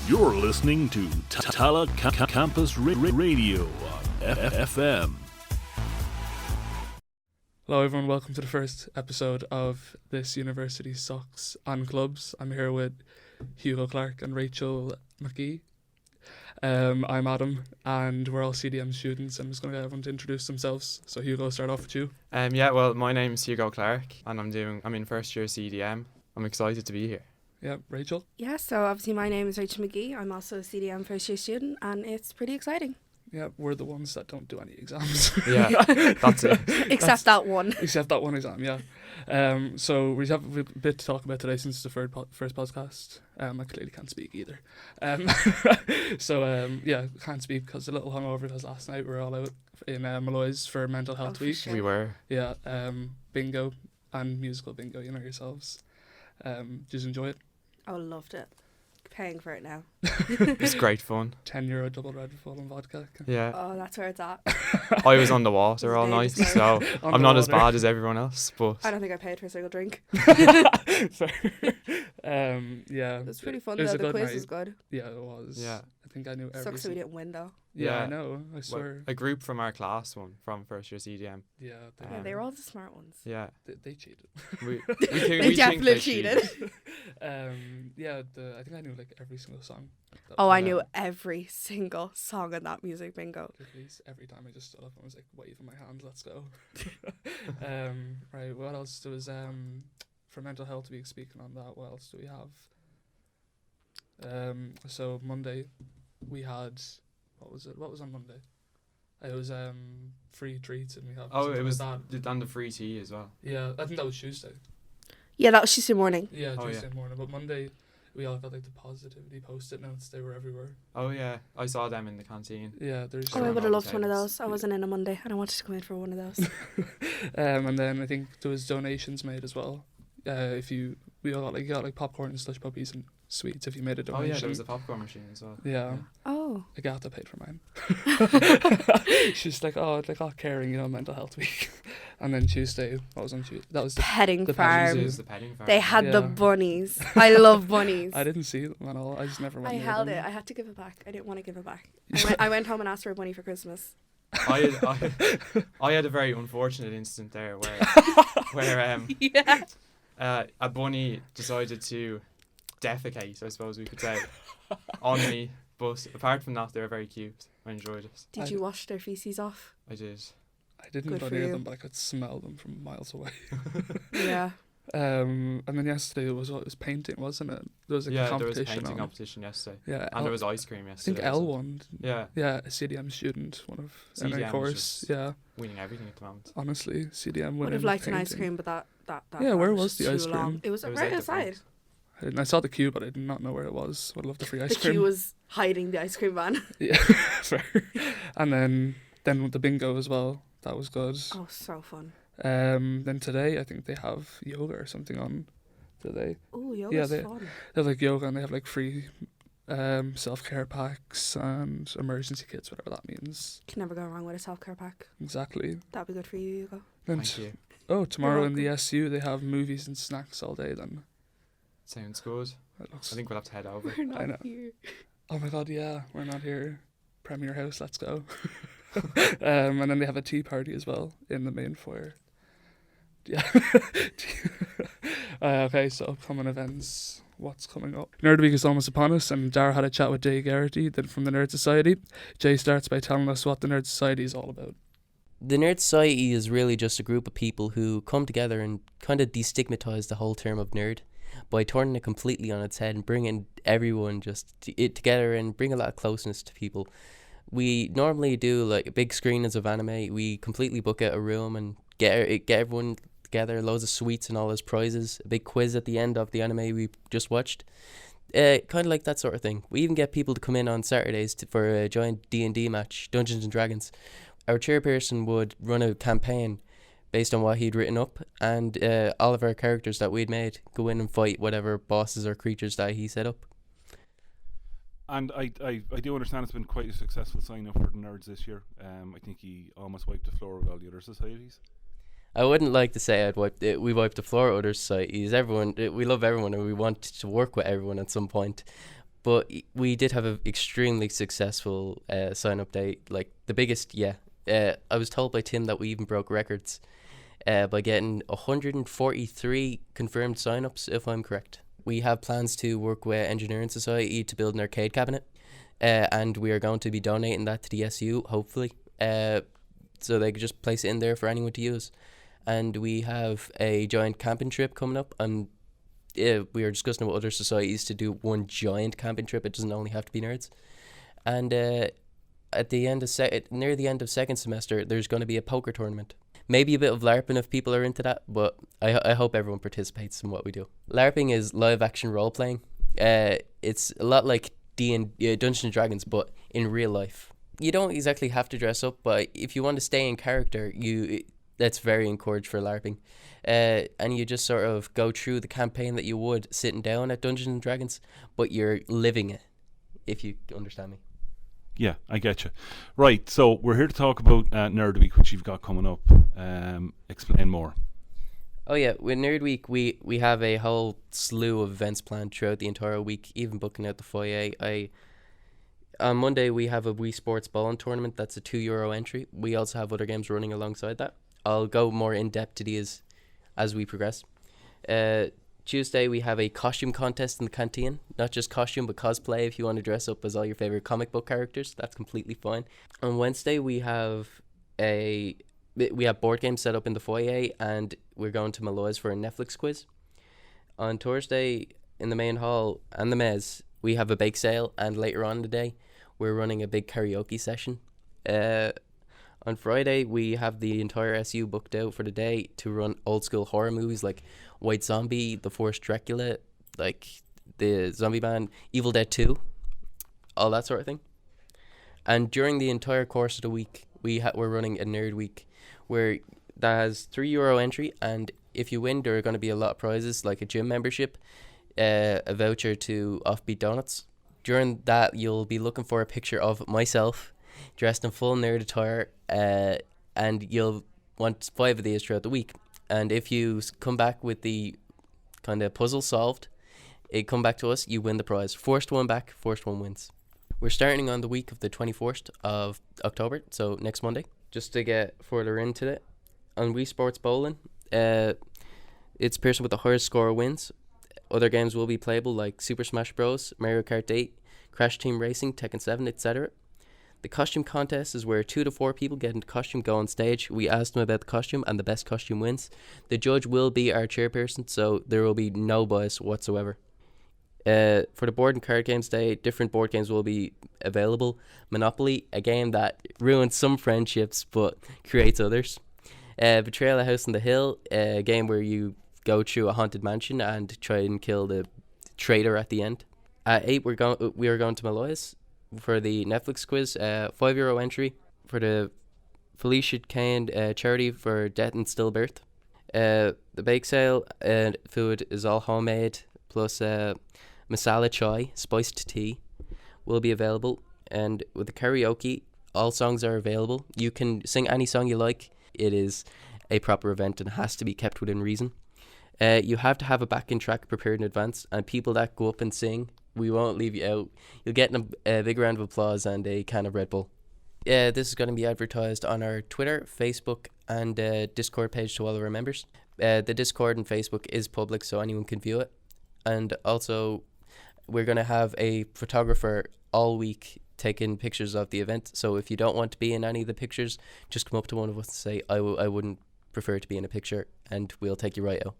You're listening to Tala Campus Radio on FM. Hello everyone, welcome to the first episode of this university Socs and Clubs. I'm here with Hugo Clark and Rachel McGee. I'm Adam and we're all CDM students. I'm just going to get everyone to introduce themselves. So Hugo, start off with you. Well, my name's Hugo Clark and I'm in first year CDM. I'm excited to be here. Yeah, Rachel? Yeah, so obviously my name is Rachel McGee. I'm also a CDM first year student and it's pretty exciting. Yeah, we're the ones that don't do any exams. Yeah, that's it. Except that one. Except that one exam, yeah. So we have a bit to talk about today since it's the first podcast. I clearly can't speak either. Can't speak because a little hungover because last night we were all out in Malloy's for Mental Health Week. Sure. We were. Yeah, bingo and musical bingo, you know yourselves. Just enjoy it. I loved it. Paying for it now. It's great fun. €10 double Red Bull and vodka. Yeah. Oh, that's where it's at. I was on the water all night, so I'm not as bad as everyone else, but I don't think I paid for a single drink. Yeah. It was pretty fun It was though. a The good quiz night. was good. Yeah, it was. yeah. I think I knew every Sucks that we didn't win though. Yeah, Yeah. I know. I swear. A group from our class won from first year CDM. Yeah, Yeah, they were all the smart ones. Yeah. they cheated. We They definitely cheated. I think I knew like every single song. Oh, I knew every single song in that music bingo. Every time I just stood up and was like waving my hands, let's go. Right, what else? There was for Mental Health Week, speaking on that, what else do we have? So Monday we had, what was on Monday? It was free treats and we had it was that. and the free tea as well. Yeah, I think that was Tuesday. Yeah, that was Tuesday morning. Yeah, Oh, Tuesday morning. But Monday we all got like the positivity post-it notes. They were everywhere. Oh yeah, I saw them in the canteen. Yeah, there's. Oh, I Sure. would have loved one of Tables. those. I wasn't in a Monday and I wanted to come in for one of those. And then I think there was donations made as well. We all got like popcorn and slush puppies and sweets if you made a Oh donation. yeah, there was a popcorn machine as well. Yeah. Oh. Agatha paid for mine. She's like, caring, Mental Health Week. And then Tuesday, what was on Tuesday? That was Petting the farm. It was the petting farm. They had the Yeah. bunnies. I love bunnies. I didn't see them at all. I just never went I near held them. it. I had to give it back. I didn't want to give it back. I went home and asked for a bunny for Christmas. I had a very unfortunate incident there where Yeah. a bunny decided to defecate, I suppose we could say, on me. But apart from that, they were very cute. I enjoyed it. Did you wash their feces off? I did. I didn't Good go for near you. them, but I could smell them from miles away. Yeah. And then yesterday it was painting, wasn't it? There was a There was a competition painting on. competition yesterday. Yeah, And there was ice cream I yesterday. think L won. Yeah, Yeah, a CDM student, one of CDM NA is course. just Yeah, winning everything at the moment. honestly, CDM winning. Would have liked an ice painting. cream, but that Yeah, where farm was the too ice long. cream? It was It was right out the outside. front. I saw the queue, but I did not know where it was. Would love the free ice The cream. queue was hiding the ice cream van. Yeah, fair. And then with the bingo as well. That was good. Oh, so fun. Then today I think they have yoga or something on. Today Oh, Yeah, yoga's they- fun. they have like yoga and they have like free self-care packs and emergency kits, whatever that means. Can never go wrong with a self-care pack. Exactly. That'd be good for you, Hugo. Then Thank you. tomorrow in the welcome. SU they have movies and snacks all day. Then Sounds good. it looks. I think we'll have to head over. We're not know. here. Oh my god, yeah, we're not here. Premier House, let's go. And then they have a tea party as well in the main foyer. Yeah. Okay, so upcoming events. What's coming up? Nerd Week is almost upon us, and Dara had a chat with Jay Garrity from the Nerd Society. Jay starts by telling us what the Nerd Society is all about. The Nerd Society is really just a group of people who come together and kind of destigmatize the whole term of nerd by turning it completely on its head and bringing everyone together and bring a lot of closeness to people. We normally do like big screenings of anime. We completely book out a room and get everyone together, loads of sweets and all those prizes, a big quiz at the end of the anime we just watched. Kind of like that sort of thing. We even get people to come in on Saturdays for a giant D&D match, Dungeons and Dragons. Our chairperson would run a campaign based on what he'd written up, and all of our characters that we'd made go in and fight whatever bosses or creatures that he set up. And I do understand it's been quite a successful sign-up for the nerds this year. I think he almost wiped the floor with all the other societies. I wouldn't like to say we wiped the floor with other societies. We love everyone and we want to work with everyone at some point. But we did have an extremely successful sign-up day. Like, the biggest, I was told by Tim that we even broke records by getting 143 confirmed sign-ups, if I'm correct. We have plans to work with Engineering Society to build an arcade cabinet, and we are going to be donating that to the SU, hopefully, so they could just place it in there for anyone to use. And we have a giant camping trip coming up, and we are discussing with other societies to do one giant camping trip. It doesn't only have to be nerds. And at the end of near the end of second semester, there's going to be a poker tournament. Maybe a bit of LARPing if people are into that, but I hope everyone participates in what we do. LARPing is live action role playing. It's a lot like Dungeons and Dragons, but in real life. You don't exactly have to dress up, but if you want to stay in character, that's very encouraged for LARPing. And you just sort of go through the campaign that you would sitting down at Dungeons and Dragons, but you're living it, if you understand me. Yeah, I get you. Right, so we're here to talk about Nerd Week, which you've got coming up. Explain more. Oh yeah, with Nerd Week, we have a whole slew of events planned throughout the entire week, even booking out the foyer. On Monday, we have a Wii Sports bowling tournament. That's a €2 entry. We also have other games running alongside that. I'll go more in-depth to these as we progress. Tuesday, we have a costume contest in the canteen. Not just costume, but cosplay. If you want to dress up as all your favorite comic book characters, that's completely fine. On Wednesday, we have board games set up in the foyer, and we're going to Malloy's for a Netflix quiz. On Thursday, in the main hall and the mezz, we have a bake sale, and later on in the day, we're running a big karaoke session. On Friday, we have the entire SU booked out for the day to run old school horror movies like White Zombie, The Forced Dracula, like the Zombie Man, Evil Dead 2, all that sort of thing. And during the entire course of the week, we're running a Nerd Week where that has €3 entry, and if you win, there are going to be a lot of prizes like a gym membership, a voucher to Offbeat Donuts. During that, you'll be looking for a picture of myself dressed in full nerd attire, and you'll want 5 of these throughout the week. And if you come back with the kind of puzzle solved, it come back to us, you win the prize. First one back, first one wins. We're starting on the week of the 24th of October, so next Monday. Just to get further into it, on Wii Sports Bowling, it's the person with the highest score wins. Other games will be playable like Super Smash Bros, Mario Kart 8, Crash Team Racing, Tekken 7, etc. The costume contest is where 2 to 4 people get into costume, go on stage. We ask them about the costume, and the best costume wins. The judge will be our chairperson, so there will be no bias whatsoever. For the board and card games day, different board games will be available. Monopoly, a game that ruins some friendships but creates others. Betrayal at House on the Hill, a game where you go through a haunted mansion and try and kill the traitor at the end. At 8, we are going to Malloy's for the Netflix quiz, €5 entry for the Felicia Kane charity for death and stillbirth. The bake sale food is all homemade, plus masala chai, spiced tea, will be available. And with the karaoke, all songs are available. You can sing any song you like. It is a proper event and has to be kept within reason. You have to have a backing track prepared in advance, and people that go up and sing, we won't leave you out. You'll get a big round of applause and a can of Red Bull. This is going to be advertised on our Twitter, Facebook, and Discord page to all of our members. The Discord and Facebook is public, so anyone can view it. And also, we're going to have a photographer all week taking pictures of the event. So if you don't want to be in any of the pictures, just come up to one of us and say, I wouldn't prefer to be in a picture, and we'll take you right out.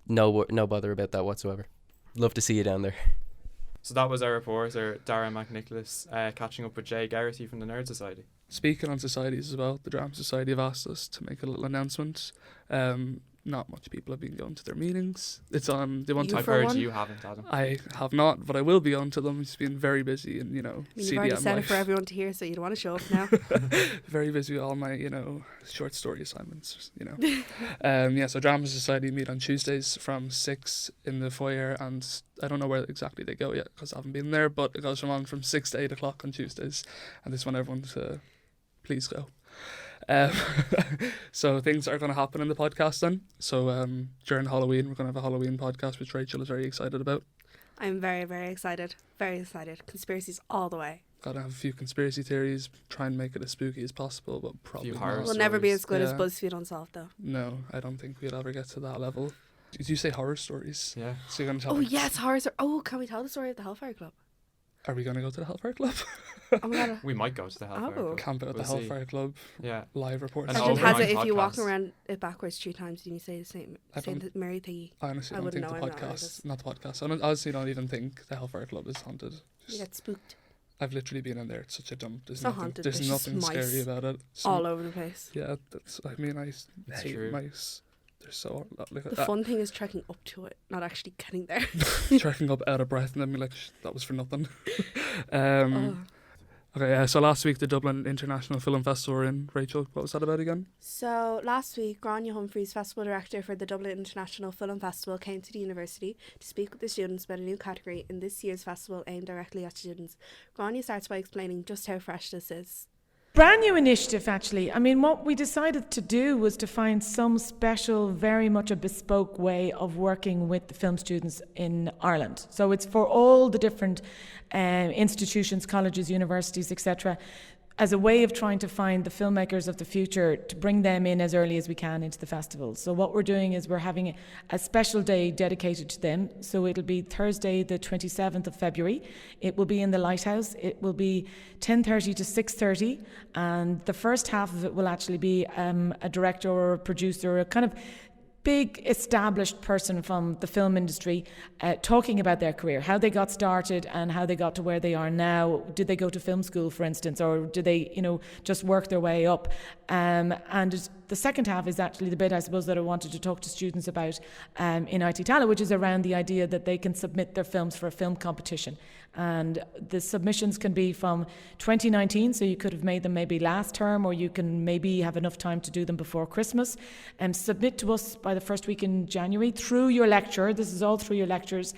No bother about that whatsoever. Love to see you down there. So that was our reporter, Darren McNicholas, catching up with Jay Garrity from the Nerd Society. Speaking on societies as well, the Drama Society have asked us to make a little announcement. Not much people have been going to their meetings. It's on. They want You to. I've for heard one? you haven't, Adam. I have not, but I will be on to them. It's been very busy, and You've CDM already said it life. for everyone to hear, so you don't want to show up now. Very busy with all my, short story assignments, So Drama Society meet on Tuesdays from 6 in the foyer, and I don't know where exactly they go yet because I haven't been there, but it goes from 6 to 8 o'clock on Tuesdays, and this one everyone to please go. So things are going to happen in the podcast then. So during Halloween, we're going to have a Halloween podcast, which Rachel is very excited about. I'm very, very excited. Very excited. Conspiracies all the way. Gotta have a few conspiracy theories, try and make it as spooky as possible, but probably horror not. Will never be stories. as good as Yeah. BuzzFeed Unsolved, though. No, I don't think we'll ever get to that level. Did you say horror stories? Yeah. So you're gonna tell Oh, me- yes, horror. Oh, can we tell the story of the Hellfire Club? Are we gonna go to the Hellfire Club? Oh my god. We might go to the Hellfire Oh. Club. Camp out at We'll the see. Hellfire Club. Yeah. Live reports. An Legend overnight has it if you walk podcast. around it backwards 3 times and you say the same, I say don't- the Mary thingy. I honestly I don't wouldn't think the know, I'm not podcast, religious. not the podcast. I honestly don't even think the Hellfire Club is haunted. You get spooked I've literally been in there. It's such a dump. There's It's not nothing, haunted, there's there's just nothing scary mice about it. all over the place. Yeah, that's. I mean, I It's hate true. mice. They're so like The fun thing is trekking up to it, not actually getting there. trekking up out of breath and then be like, that was for nothing. Oh. Okay, so last week the Dublin International Film Festival were in. Rachel, what was that about again? So last week, Grania Humphreys, Festival Director for the Dublin International Film Festival, came to the university to speak with the students about a new category in this year's festival aimed directly at students. Grania starts by explaining just how fresh this is. Brand new initiative, actually. I mean, what we decided to do was to find some special, very much a bespoke way of working with the film students in Ireland. So it's for all the different institutions, colleges, universities, etc., as a way of trying to find the filmmakers of the future, to bring them in as early as we can into the festival. So what we're doing is we're having a special day dedicated to them. So it'll be Thursday the 27th of February. It will be in the Lighthouse. It will be 10:30 to 6:30, and the first half of it will actually be a director or a producer, a kind of big established person from the film industry talking about their career, how they got started and how they got to where they are now. Did they go to film school, for instance, or did they, just work their way up? And the second half is actually the bit, I suppose, that I wanted to talk to students about in IT Tala, which is around the idea that they can submit their films for a film competition. And the submissions can be from 2019, so you could have made them maybe last term, or you can maybe have enough time to do them before Christmas. And submit to us by the first week in January through your lecture. This is all through your lectures.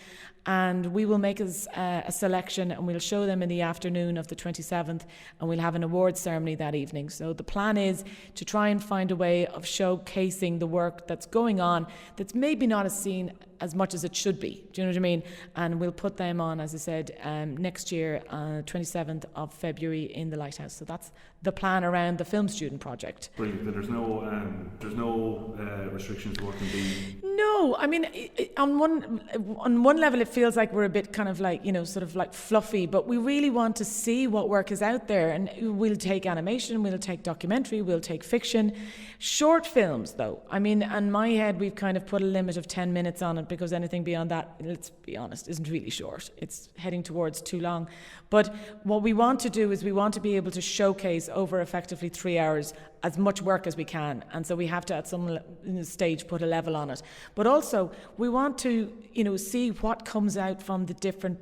And we will make a selection, and we'll show them in the afternoon of the 27th, and we'll have an awards ceremony that evening. So the plan is to try and find a way of showcasing the work that's going on that's maybe not as seen as much as it should be. Do you know what I mean? And we'll put them on, as I said, next year, 27th of February in the Lighthouse. So that's the plan around the film student project. Brilliant. But there's no restrictions to what can be. No, I mean, on one level, it feels like we're a bit kind of like, sort of like fluffy, but we really want to see what work is out there. And we'll take animation, we'll take documentary, we'll take fiction. Short films, though. I mean, in my head, we've kind of put a limit of 10 minutes on it, because anything beyond that, let's be honest, isn't really short. It's heading towards too long. But what we want to do is we want to be able to showcase over effectively 3 hours as much work as we can, and so we have to at some stage put a level on it. But also we want to see what comes out from the different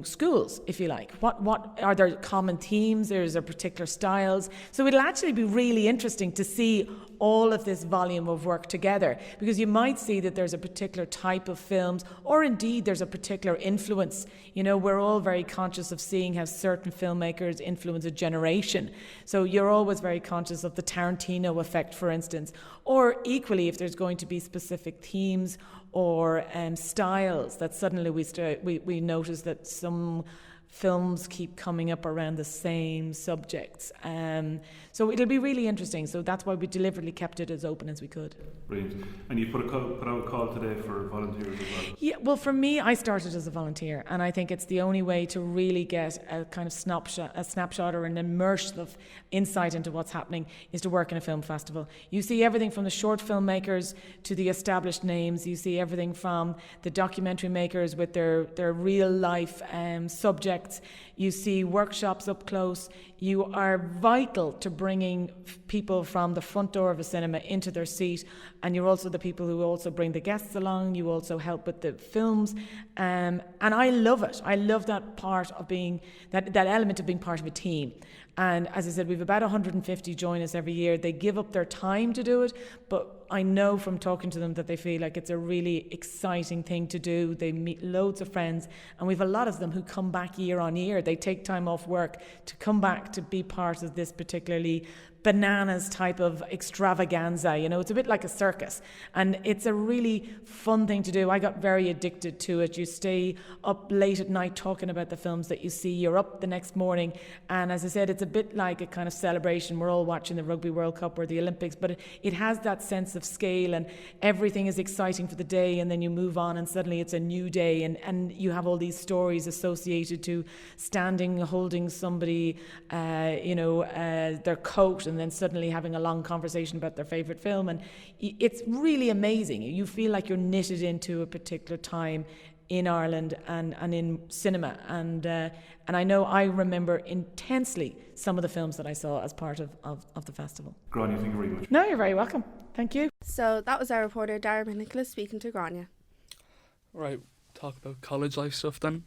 schools, if you like. What are there common themes? Is there particular styles? So it'll actually be really interesting to see all of this volume of work together, because you might see that there's a particular type of films, or indeed there's a particular influence. We're all very conscious of seeing how certain filmmakers influence a generation. So you're always very conscious of the Tarantino effect, for instance, or equally if there's going to be specific themes or styles that suddenly we notice that some films keep coming up around the same subjects. So it'll be really interesting. So that's why we deliberately kept it as open as we could. Brilliant. And you put out a call today for volunteers as well. Yeah, well, for me, I started as a volunteer, and I think it's the only way to really get a kind of snapshot or an immersive insight into what's happening is to work in a film festival. You see everything from the short filmmakers to the established names. You see everything from the documentary makers with their real life subjects. You see workshops up close. You are vital to bringing people from the front door of a cinema into their seat, and you're also the people who also bring the guests along. You also help with the films, and I love it. I love that part of being that element of being part of a team. And as I said, we've about 150 join us every year. They give up their time to do it, but I know from talking to them that they feel like it's a really exciting thing to do. They meet loads of friends, and we've a lot of them who come back year on year. They take time off work to come back to be part of this particularly bananas type of extravaganza. You know, it's a bit like a circus, and it's a really fun thing to do. I got very addicted to it. You stay up late at night talking about the films that you see. You're up the next morning, and as I said, it's a bit like a kind of celebration. We're all watching the Rugby World Cup or the Olympics, but it has that sense of scale, and everything is exciting for the day, and then you move on and suddenly it's a new day, and you have all these stories associated to standing holding somebody their coat, and then suddenly having a long conversation about their favourite film. And it's really amazing. You feel like you're knitted into a particular time in Ireland and in cinema, and I know I remember intensely some of the films that I saw as part of the festival. Grania, thank you very much. No, you're very welcome. Thank you. So that was our reporter Dara Nicholas speaking to Grania. Right, talk about college life stuff then.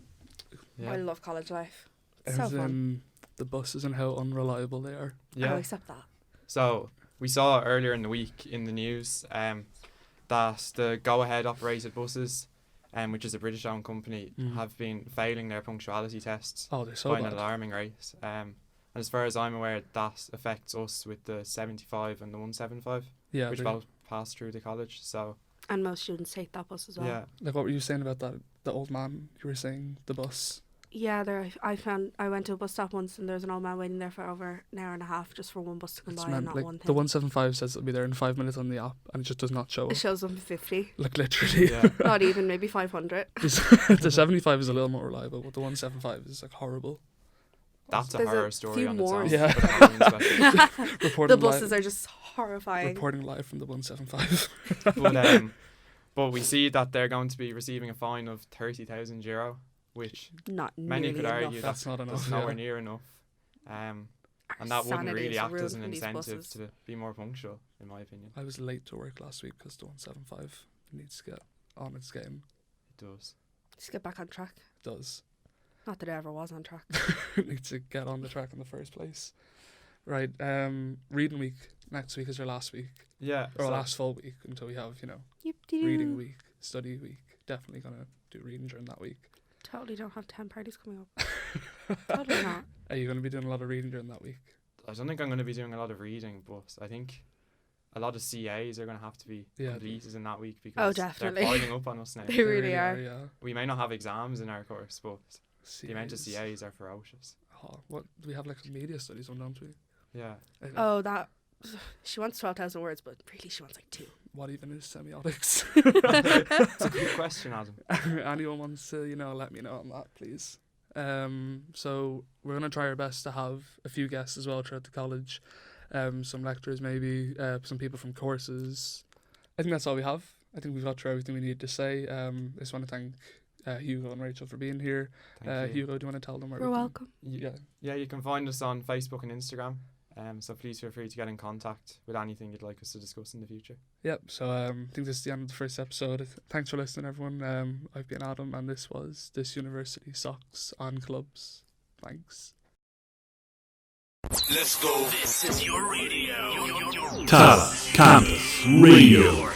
Yeah. I love college life. It's As so fun. in the buses and how unreliable they are. Yeah. Oh, except that. So we saw earlier in the week in the news that the Go Ahead operated buses, which is a British-owned company, have been failing their punctuality tests Oh, they're so by bad. an alarming rate. And as far as I'm aware, that affects us with the 75 and the 175, Yeah, which they're- both pass through the college. So And most students take that bus as well. yeah, like what were you saying about that? The old man, you were saying the bus. Yeah, I went to a bus stop once and there was an old man waiting there for over an hour and a half just for one bus to come It's by and meant, not like one thing. the 175 says it'll be there in 5 minutes on the app, and it just does not show It up. shows them 50. Like literally, yeah. Not even, maybe 500. the 75 is a little more reliable, but the 175 is like horrible. That's a There's a horror story few on its more. own. Yeah. for the Halloween special. Reporting The buses live, are just horrifying. reporting live from the 175. But we see that they're going to be receiving a fine of €30,000, which Not many nearly could argue enough. That's not enough, that's nowhere yeah. near enough. And Our that wouldn't sanity really is act as ruined an from these incentive buses. to be more punctual, in my opinion. I was late to work last week because the 175 needs to get on its game. It does. Just get back on track. It does. Not that it ever was on track. It needs to get on the track in the first place. Right, reading week next week is our last week, Yeah. or so- last full week until we have, Yip-de-doo. reading week, study week. Definitely gonna do reading during that week. Totally don't have 10 parties coming up. Totally not. Are you gonna be doing a lot of reading during that week? I don't think I'm going to be doing a lot of reading, but I think a lot of CAs are going to have to be Yeah. completed in that week because Oh, definitely. they're piling up on us now. They really are. Yeah. We may not have exams in our course, but the amount of CAs. CAs are ferocious. Oh, what we have like media studies on, don't we? Yeah. Oh, that. She wants 12,000 words, but really she wants like 2. What even is semiotics? It's a good question, Adam. Anyone wants to, let me know on that, please. So we're gonna try our best to have a few guests as well throughout the college. Some lecturers, maybe some people from courses. I think that's all we have. I think we've got through everything we need to say. I just want to thank Hugo and Rachel for being here. Thank you. Hugo, do you want to tell them where You're we can- welcome. Yeah. Yeah, you can find us on Facebook and Instagram. So please feel free to get in contact with anything you'd like us to discuss in the future. Yep. So I think this is the end of the first episode. Thanks for listening, everyone. I've been Adam, and this was This University Socs on Clubs. Thanks. Let's go. This is your radio. Tala Campus Radio.